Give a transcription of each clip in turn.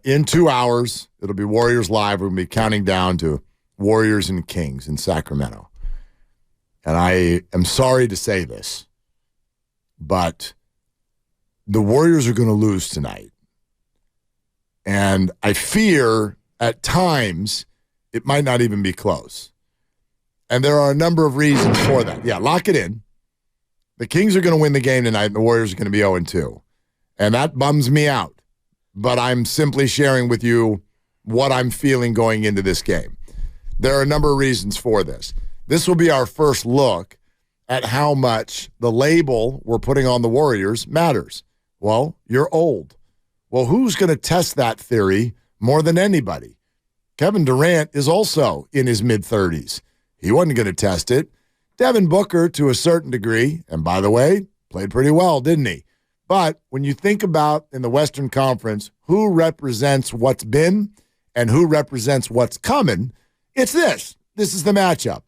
In 2 hours, it'll be Warriors Live. We'll be counting down to Warriors and Kings in Sacramento. And I am sorry to say this, but the Warriors are going to lose tonight. And I fear at times it might not even be close. And there are a number of reasons for that. Yeah, lock it in. The Kings are going to win the game tonight, and the Warriors are going to be 0-2. And that bums me out. But I'm simply sharing with you what I'm feeling going into this game. There are a number of reasons for this. This will be our first look at how much the label we're putting on the Warriors matters. Well, you're old. Well, who's going to test that theory more than anybody? Kevin Durant is also in his mid-30s. He wasn't going to test it. Devin Booker, to a certain degree, and by the way, played pretty well, didn't he? But when you think about in the Western Conference who represents what's been and who represents what's coming, it's this. This is the matchup.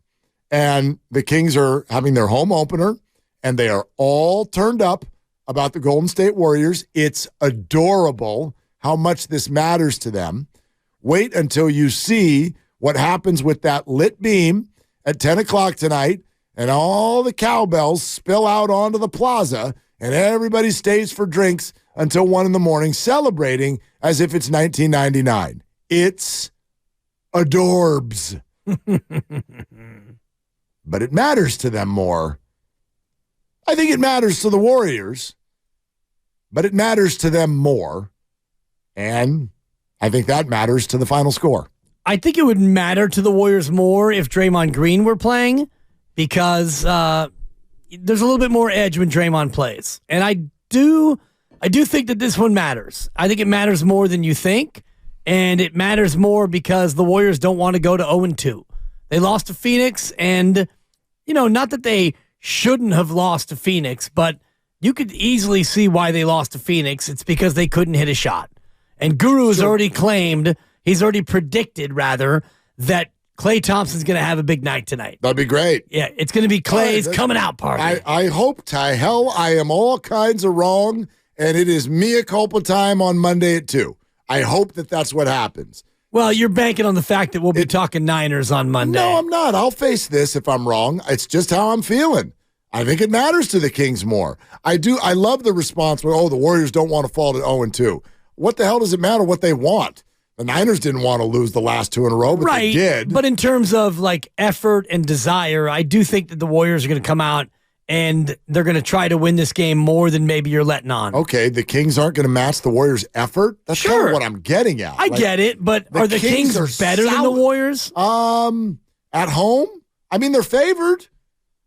And the Kings are having their home opener, and they are all turned up about the Golden State Warriors. It's adorable how much this matters to them. Wait until you see what happens with that lit beam at 10 o'clock tonight, and all the cowbells spill out onto the plaza, and everybody stays for drinks until 1 in the morning, celebrating as if it's 1999. It's adorbs. But it matters to them more. I think it matters to the Warriors, but it matters to them more. And I think that matters to the final score. I think it would matter to the Warriors more if Draymond Green were playing, because there's a little bit more edge when Draymond plays. And I do think that this one matters. I think it matters more than you think, and it matters more because the Warriors don't want to go to 0-2. They lost to Phoenix, and, not that they shouldn't have lost to Phoenix, but you could easily see why they lost to Phoenix. It's because they couldn't hit a shot. And Guru has already predicted, that Klay Thompson's going to have a big night tonight. That'd be great. Yeah, it's going to be Klay's coming out party. I hope to hell I am all kinds of wrong, and it is mea culpa time on Monday at 2. I hope that that's what happens. Well, you're banking on the fact that we'll be talking Niners on Monday. No, I'm not. I'll face this if I'm wrong. It's just how I'm feeling. I think it matters to the Kings more. I do. I love the response where, the Warriors don't want to fall to 0-2. What the hell does it matter what they want? The Niners didn't want to lose the last 2 in a row, but they did. But in terms of effort and desire, I do think that the Warriors are going to come out and they're going to try to win this game more than maybe you're letting on. Okay, the Kings aren't going to match the Warriors' effort? That's kind of what I'm getting at. I get it, but are the Kings better than the Warriors? At home? I mean, they're favored.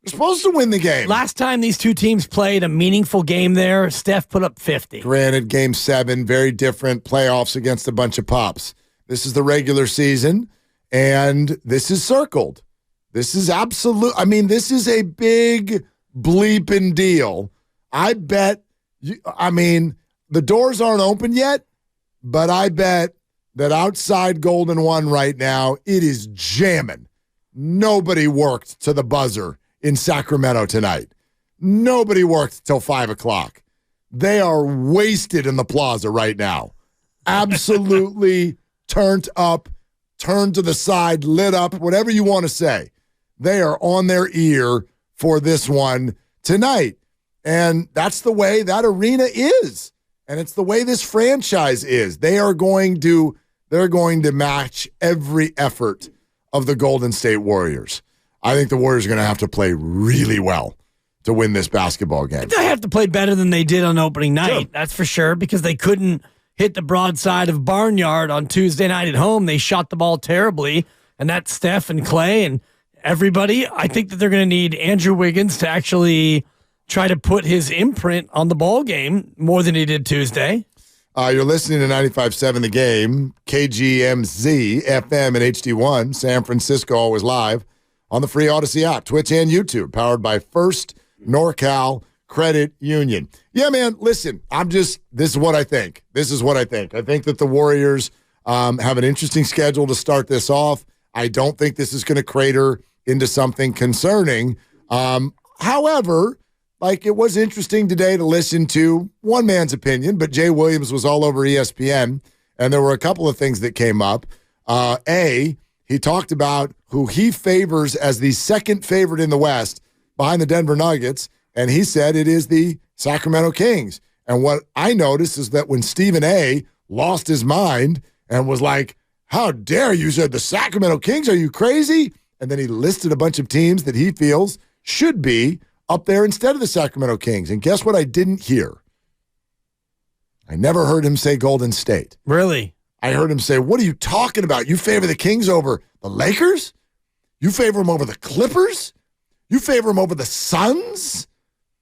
They're supposed to win the game. Last time these two teams played a meaningful game there, Steph put up 50. Granted, Game 7, very different playoffs against a bunch of pops. This is the regular season, and this is circled. This is this is a big bleeping deal. I bet, the doors aren't open yet, but I bet that outside Golden 1 right now, it is jamming. Nobody worked to the buzzer in Sacramento tonight. Nobody worked till 5 o'clock. They are wasted in the plaza right now. Absolutely turned up, turned to the side, lit up, whatever you want to say. They are on their ear for this one tonight. And that's the way that arena is. And it's the way this franchise is. They're going to match every effort of the Golden State Warriors. I think the Warriors are going to have to play really well to win this basketball game. They have to play better than they did on opening night, That's for sure, because they couldn't hit the broadside of Barnyard on Tuesday night at home. They shot the ball terribly, and that's Steph and Klay and everybody. I think that they're going to need Andrew Wiggins to actually try to put his imprint on the ball game more than he did Tuesday. You're listening to 95.7 The Game, KGMZ, FM, and HD1. San Francisco, always live on the free Odyssey app, Twitch, and YouTube, powered by First NorCal Credit Union. Yeah, man, listen, this is what I think. I think that the Warriors have an interesting schedule to start this off. I don't think this is going to crater into something concerning. However, it was interesting today to listen to one man's opinion, but Jay Williams was all over ESPN, And there were a couple of things that came up. He talked about who he favors as the second favorite in the West behind the Denver Nuggets, and he said it is the Sacramento Kings. And what I noticed is that when Stephen A. lost his mind and was like, how dare you, said the Sacramento Kings, are you crazy? And then he listed a bunch of teams that he feels should be up there instead of the Sacramento Kings. And guess what I didn't hear? I never heard him say Golden State. Really? I heard him say, what are you talking about? You favor the Kings over the Lakers? You favor them over the Clippers? You favor them over the Suns?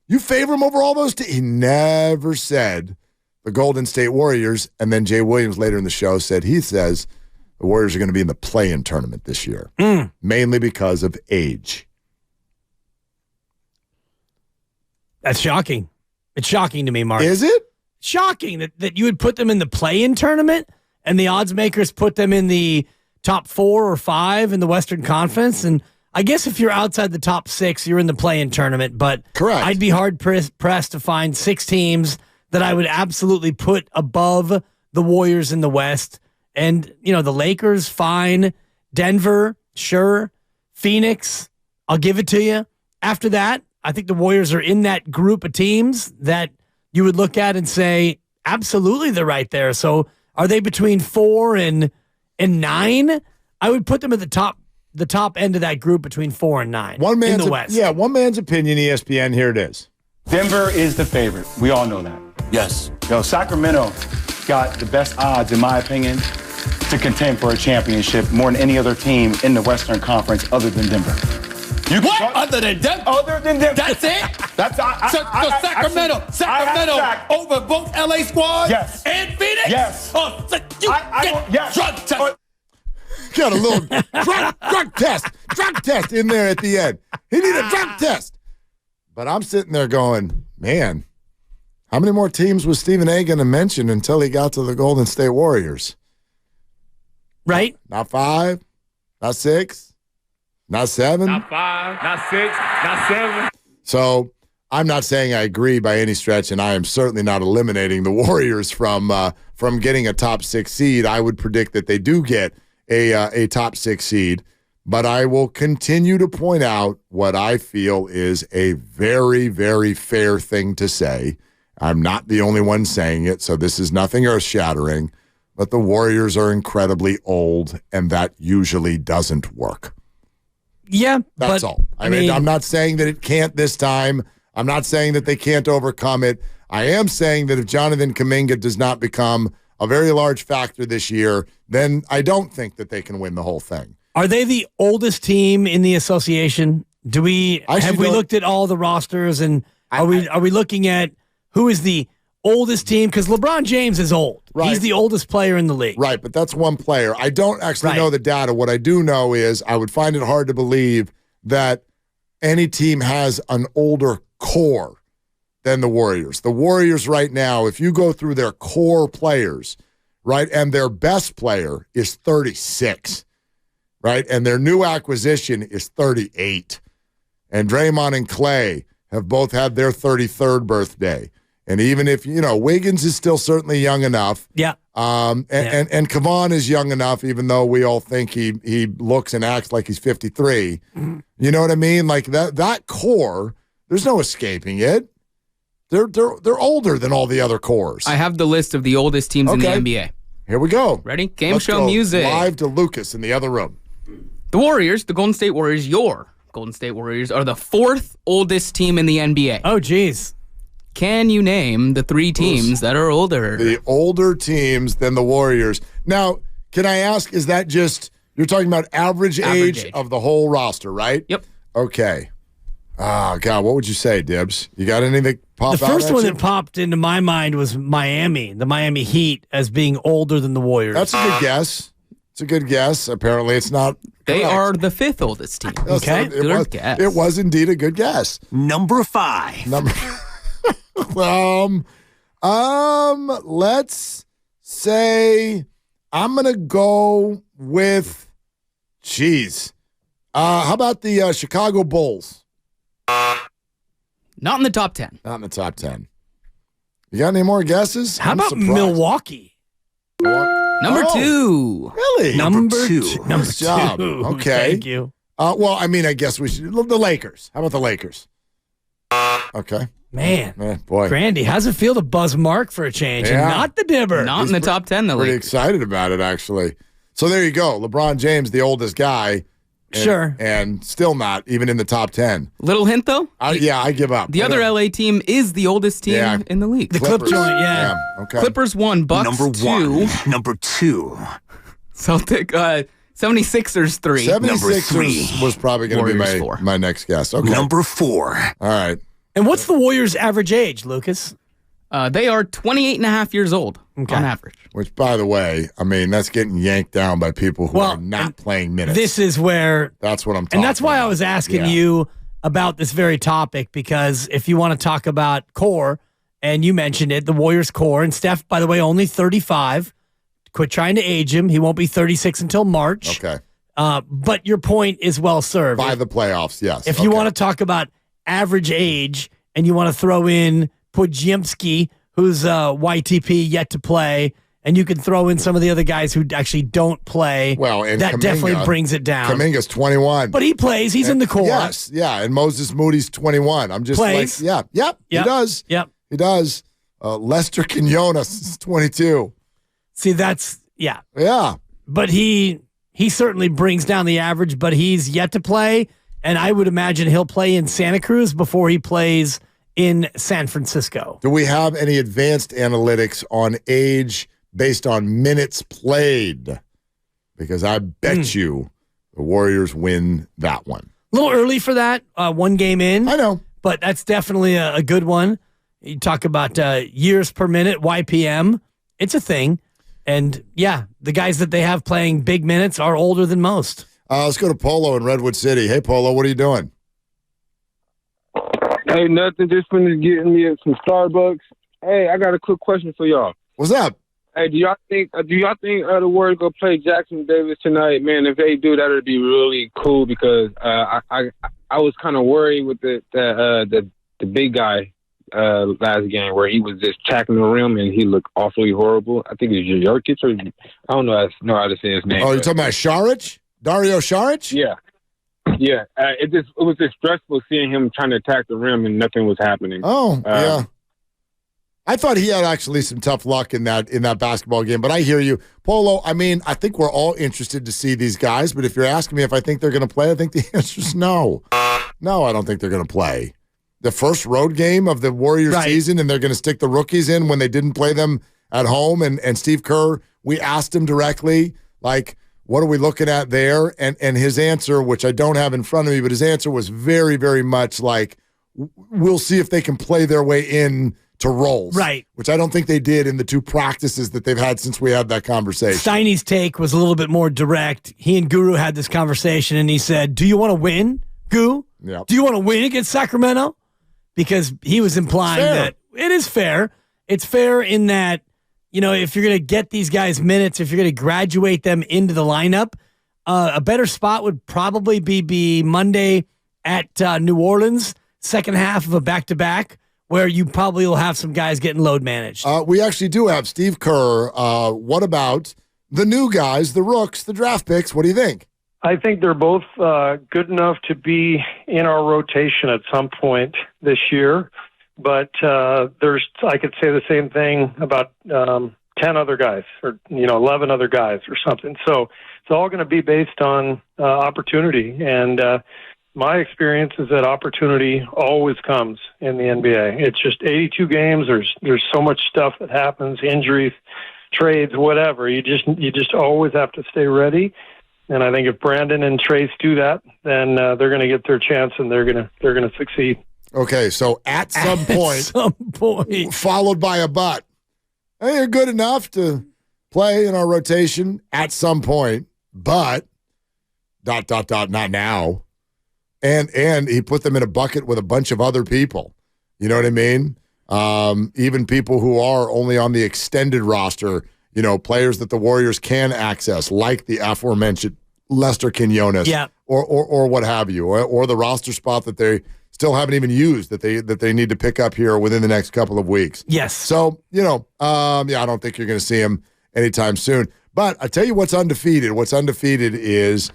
You favor them over all those teams? He never said the Golden State Warriors. And then Jay Williams later in the show said he says the Warriors are going to be in the play-in tournament this year, mainly because of age. That's shocking. It's shocking to me, Mark. Is it? Shocking that you would put them in the play-in tournament and the odds makers put them in the top 4 or 5 in the Western Conference. And I guess if you're outside the top 6, you're in the play-in tournament. But correct. I'd be hard-pressed to find 6 teams that I would absolutely put above the Warriors in the West. And, the Lakers, fine. Denver, sure. Phoenix, I'll give it to you. After that, I think the Warriors are in that group of teams that you would look at and say, absolutely, they're right there. So are they between 4 and 9? I would put them at the top end of that group between 4 and 9 in the West. Yeah, one man's opinion, ESPN, here it is. Denver is the favorite. We all know that. Yes. Sacramento got the best odds, in my opinion, to contend for a championship more than any other team in the Western Conference other than Denver. Other than Denver? Other than Denver. That's it? Sacramento over both LA squads? Yes. And Phoenix? Yes. Oh, so you get drug test. Got a little drug test in there at the end. He needed a drug test. But I'm sitting there going, man, how many more teams was Stephen A. going to mention until he got to the Golden State Warriors? Right? Not 5, not 6, not 7. Not 5, not 6, not 7. So I'm not saying I agree by any stretch, and I am certainly not eliminating the Warriors from getting a top 6 seed. I would predict that they do get a top 6 seed, but I will continue to point out what I feel is a very, very fair thing to say. I'm not the only one saying it, so this is nothing earth-shattering, but the Warriors are incredibly old, and that usually doesn't work. Yeah, that's all. I mean, I'm not saying that it can't this time. I'm not saying that they can't overcome it. I am saying that if Jonathan Kuminga does not become a very large factor this year, then I don't think that they can win the whole thing. Are they the oldest team in the association? Have we looked at all the rosters, and are we looking at who is the oldest team? Because LeBron James is old. Right. He's the oldest player in the league. Right, but that's one player. I don't actually know the data. What I do know is I would find it hard to believe that any team has an older core than the Warriors. The Warriors right now, if you go through their core players, right, and their best player is 36, right, and their new acquisition is 38. And Draymond and Clay have both had their 33rd birthday. And even if, Wiggins is still certainly young enough. Yeah. And Kevon is young enough, even though we all think he looks and acts like he's 53. Mm-hmm. You know what I mean? Like that core, there's no escaping it. They're older than all the other cores. I have the list of the oldest teams in the NBA. Here we go. Ready? Game Let's show go music. Live to Lucas in the other room. The Warriors, the Golden State Warriors, your Golden State Warriors, are the 4th oldest team in the NBA. Oh, geez. Can you name the 3 teams that are older? The older teams than the Warriors. Now, can I ask, is that just, you're talking about average age of the whole roster, right? Yep. Okay. Oh, God, what would you say, Dibs? You got anything pop out? The first one that popped into my mind was Miami, the Miami Heat, as being older than the Warriors. That's a good guess. It's a good guess. Apparently, it's not. They correct. are the 5th oldest team. Okay. Good guess. It was indeed a good guess. Number 5. Let's say I'm gonna go with, how about the Chicago Bulls? Not in the top 10. Not in the top 10. You got any more guesses? How about Milwaukee? Number two. Really? Number two. Number Nice job. two. Okay. Thank you. Well, I mean, I guess we should. The Lakers. How about the Lakers? Okay. Man. Boy. Grandy, how's it feel to buzz Mark for a change and Yeah. not the Dibber? Not in the top 10, the Pretty Lakers. excited about it, actually. So there you go. LeBron James, the oldest guy. Sure. And still not even in the top 10. Little hint, though. I give up. The other LA team is the oldest team Yeah. in the league. The Clip joint, yeah. Okay. Clippers 1, Bucks Number 2, 1. Number 2. Celtic 76ers 3. 76ers was probably going to be Warriors 4. my next guess. Okay. Number 4. All right. And what's the Warriors' average age, Lucas? They are 28 and a half years old on average. Which, by the way, I mean, that's getting yanked down by people who Well, are not playing minutes. This is where, That's what I'm talking and that's why about. I was asking Yeah. you about this very topic, because if you want to talk about core, and you mentioned it, the Warriors core, and Steph, by the way, only 35. Quit trying to age him. He won't be 36 until March. Okay. But your point is well served. By the playoffs, yes. If you want to talk about average age and you want to throw in Podziemski, who's YTP yet to play, and you can throw in some of the other guys who actually don't play, Well, and that Kuminga- definitely brings it down. Kuminga's 21. But he plays. He's in the core. Yes, yeah. And Moses Moody's 21. I'm just Plays. like, yep, he does. Yep. He does. Lester Quinones is 22. See, that's, yeah. Yeah. But he certainly brings down the average, but he's yet to play. And I would imagine he'll play in Santa Cruz before he plays in San Francisco. Do we have any advanced analytics on age based on minutes played? Because I bet you the Warriors win that one. A little early for that, one game in. I know. But that's definitely a good one. You talk about years per minute, YPM. It's a thing. And, yeah, the guys that they have playing big minutes are older than most. Let's go to Polo in Redwood City. Hey, Polo, what are you doing? Hey, nothing. Just finished getting me some Starbucks. Hey, I got a quick question for y'all. What's up? Hey, do y'all think the Warriors go play Jackson Davis tonight? Man, if they do, that would be really cool, because I was kind of worried with the big guy last game where he was just tackling the rim and he looked awfully horrible. I think it's Jurkic, or I don't know how to say his name. Oh, you're talking about Saric? Dario Saric? Yeah. Yeah, it was just stressful seeing him trying to attack the rim and nothing was happening. Oh, yeah. I thought he had actually some tough luck in that basketball game, but I hear you. Polo, I mean, I think we're all interested to see these guys, but if you're asking me if I think they're going to play, I think the answer is no. No, I don't think they're going to play. The first road game of the Warriors season, and they're going to stick the rookies in when they didn't play them at home, and Steve Kerr, we asked him directly, like, what are we looking at there? And his answer, which I don't have in front of me, but his answer was very, very much like, we'll see if they can play their way in to roles. Right. Which I don't think they did in the two practices that they've had since we had that conversation. Steiny's take was a little bit more direct. He and Guru had this conversation, and he said, do you want to win, Goo? Yeah. Do you want to win against Sacramento? Because he was implying that it is fair. It's fair in that, you know, if you're going to get these guys minutes, if you're going to graduate them into the lineup, a better spot would probably be Monday at New Orleans, second half of a back-to-back, where you probably will have some guys getting load managed. We actually do have Steve Kerr. What about the new guys, the rooks, the draft picks? What do you think? I think they're both good enough to be in our rotation at some point this year. But I could say the same thing about 10 other guys, or 11 other guys or something. So it's all going to be based on opportunity. And my experience is that opportunity always comes in the NBA. It's just 82 games. There's so much stuff that happens, injuries, trades, whatever. You just always have to stay ready. And I think if Brandon and Trace do that, then they're going to get their chance and they're going to succeed. Okay, so at some point, followed by a but. Hey, they're good enough to play in our rotation at some point, but ... not now. And he put them in a bucket with a bunch of other people. You know what I mean? Even people who are only on the extended roster, players that the Warriors can access, like the aforementioned Lester Quinones, or what have you, or the roster spot that they still haven't even used that they need to pick up here within the next couple of weeks. Yes. So, I don't think you're going to see him anytime soon. But I tell you what's undefeated. What's undefeated is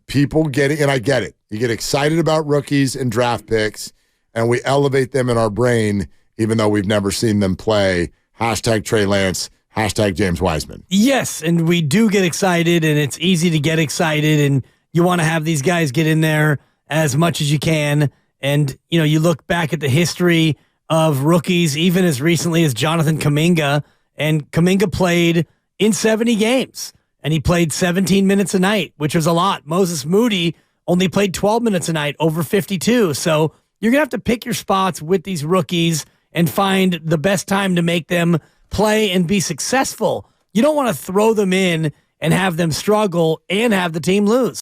people getting, and I get it. You get excited about rookies and draft picks, and we elevate them in our brain, even though we've never seen them play. Hashtag Trey Lance, hashtag James Wiseman. Yes, and we do get excited, and it's easy to get excited, and you want to have these guys get in there as much as you can. And, you look back at the history of rookies, even as recently as Jonathan Kuminga, and Kuminga played in 70 games, and he played 17 minutes a night, which was a lot. Moses Moody only played 12 minutes a night, over 52. So you're going to have to pick your spots with these rookies and find the best time to make them play and be successful. You don't want to throw them in and have them struggle and have the team lose.